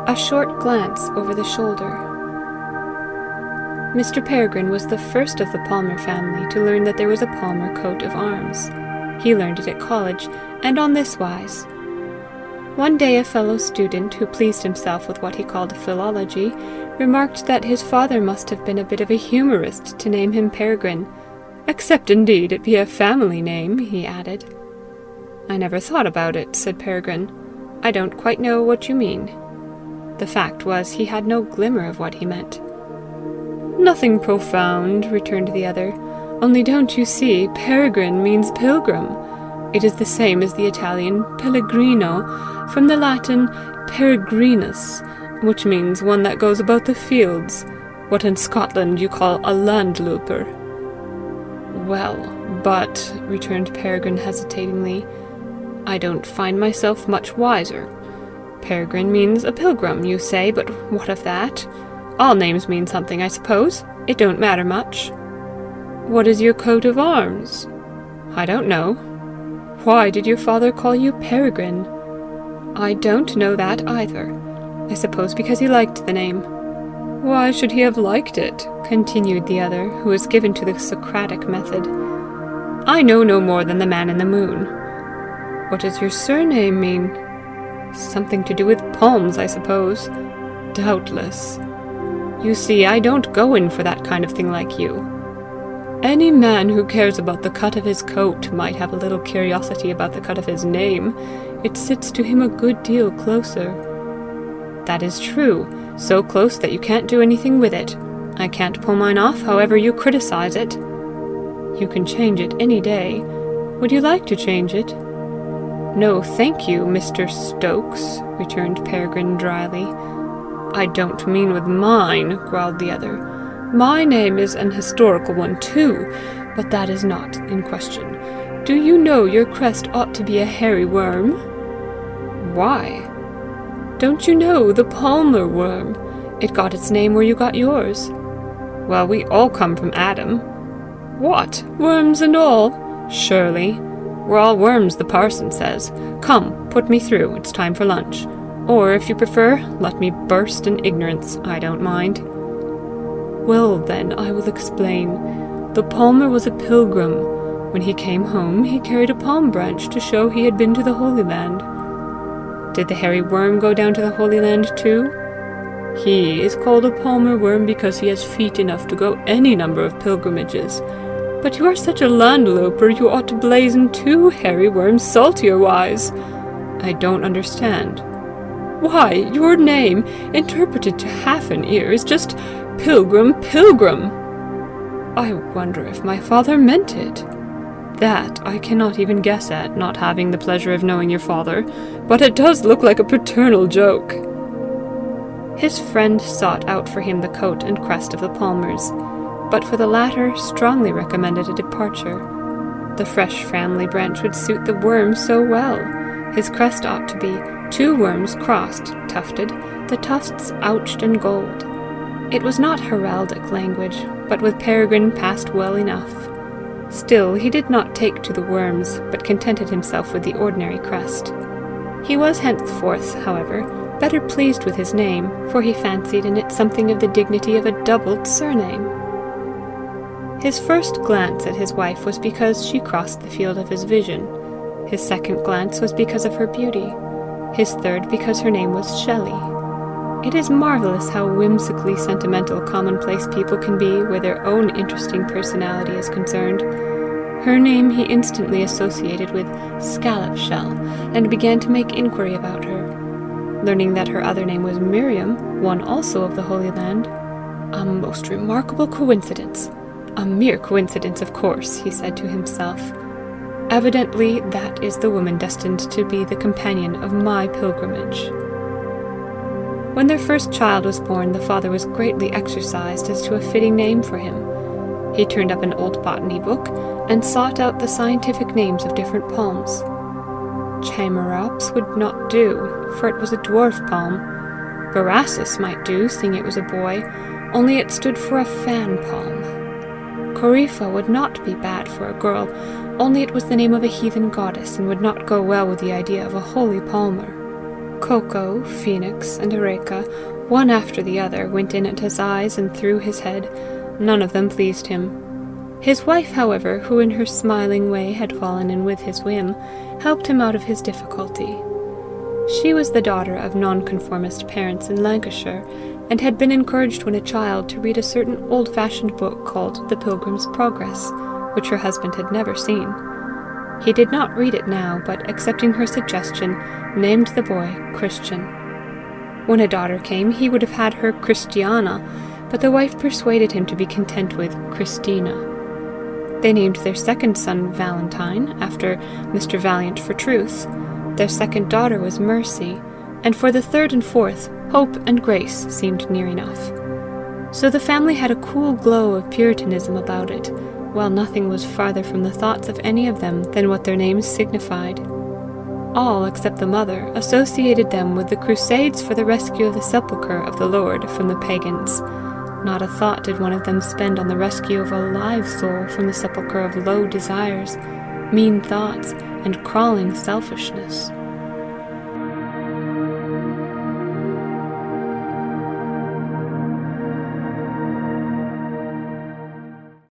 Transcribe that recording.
a short glance over the shoulder. Mr. Peregrine was the first of the Palmer family to learn that there was a Palmer coat of arms. He learned it at college, and on this wise. One day a fellow student, who pleased himself with what he called philology, remarked that his father must have been a bit of a humorist to name him Peregrine. "Except, indeed, it be a family name," he added. "I never thought about it," said Peregrine. "I don't quite know what you mean." The fact was, he had no glimmer of what he meant. "Nothing profound," returned the other. "Only don't you see, Peregrine means pilgrim. It is the same as the Italian pellegrino, from the Latin peregrinus, which means one that goes about the fields, what in Scotland you call a landlouper." "Well, but," returned Peregrine hesitatingly, "I don't find myself much wiser. Peregrine means a pilgrim, you say, but what of that? All names mean something, I suppose. It don't matter much." "What is your coat of arms?" "I don't know." "Why did your father call you Peregrine?" "I don't know that either. I suppose because he liked the name." "Why should he have liked it?" continued the other, who was given to the Socratic method. "I know no more than the man in the moon." "What does your surname mean?" "Something to do with palms, I suppose." "Doubtless. You see, I don't go in for that kind of thing like you. Any man who cares about the cut of his coat might have a little curiosity about the cut of his name. It sits to him a good deal closer." "That is true, so close that you can't do anything with it. I can't pull mine off, however you criticize it." "You can change it any day. Would you like to change it?" "No, thank you, Mr. Stokes," returned Peregrine dryly. "I don't mean with mine," growled the other. "My name is an historical one, too, but that is not in question. Do you know your crest ought to be a hairy worm?" "Why?" "Don't you know the Palmer worm? It got its name where you got yours." "Well, we all come from Adam." "What, worms and all?" "Surely. We're all worms, the parson says. Come, put me through, it's time for lunch. Or, if you prefer, let me burst in ignorance, I don't mind." "Well, then, I will explain. The Palmer was a pilgrim. When he came home, he carried a palm branch to show he had been to the Holy Land." "Did the hairy worm go down to the Holy Land too?" "He is called a Palmer worm because he has feet enough to go any number of pilgrimages. But you are such a landlouper, you ought to blazon 2 hairy worms saltier-wise." "I don't understand." "Why, your name, interpreted to half an ear, is just Pilgrim, Pilgrim." "I wonder if my father meant it." "That I cannot even guess at, not having the pleasure of knowing your father, but it does look like a paternal joke." His friend sought out for him the coat and crest of the Palmers, but for the latter strongly recommended a departure. The fresh family branch would suit the worm so well. His crest ought to be 2 worms crossed, tufted, the tufts ouched and gold. It was not heraldic language, but with Peregrine passed well enough. Still, he did not take to the worms, but contented himself with the ordinary crest. He was henceforth, however, better pleased with his name, for he fancied in it something of the dignity of a doubled surname. His first glance at his wife was because she crossed the field of his vision. His second glance was because of her beauty. His third because her name was Shelley. It is marvelous how whimsically sentimental commonplace people can be where their own interesting personality is concerned. Her name he instantly associated with scallop shell, and began to make inquiry about her. Learning that her other name was Miriam, one also of the Holy Land. "A most remarkable coincidence. A mere coincidence, of course," he said to himself. "Evidently that is the woman destined to be the companion of my pilgrimage." When their first child was born, the father was greatly exercised as to a fitting name for him. He turned up an old botany book and sought out the scientific names of different palms. Chamaerops would not do, for it was a dwarf palm. Borassus might do, seeing it was a boy, only it stood for a fan palm. Corypha would not be bad for a girl, only it was the name of a heathen goddess and would not go well with the idea of a holy palmer. Coco, Phoenix, and Eureka, one after the other, went in at his eyes and through his head. None of them pleased him. His wife, however, who in her smiling way had fallen in with his whim, helped him out of his difficulty. She was the daughter of nonconformist parents in Lancashire, and had been encouraged when a child to read a certain old-fashioned book called The Pilgrim's Progress, which her husband had never seen. He did not read it now, but, accepting her suggestion, named the boy Christian. When a daughter came, he would have had her Christiana, but the wife persuaded him to be content with Christina. They named their second son Valentine, after Mr. Valiant for Truth. Their second daughter was Mercy, and for the third and fourth, Hope and Grace seemed near enough. So the family had a cool glow of Puritanism about it, while nothing was farther from the thoughts of any of them than what their names signified. All, except the mother, associated them with the crusades for the rescue of the sepulchre of the Lord from the pagans. Not a thought did one of them spend on the rescue of a live soul from the sepulchre of low desires, mean thoughts, and crawling selfishness.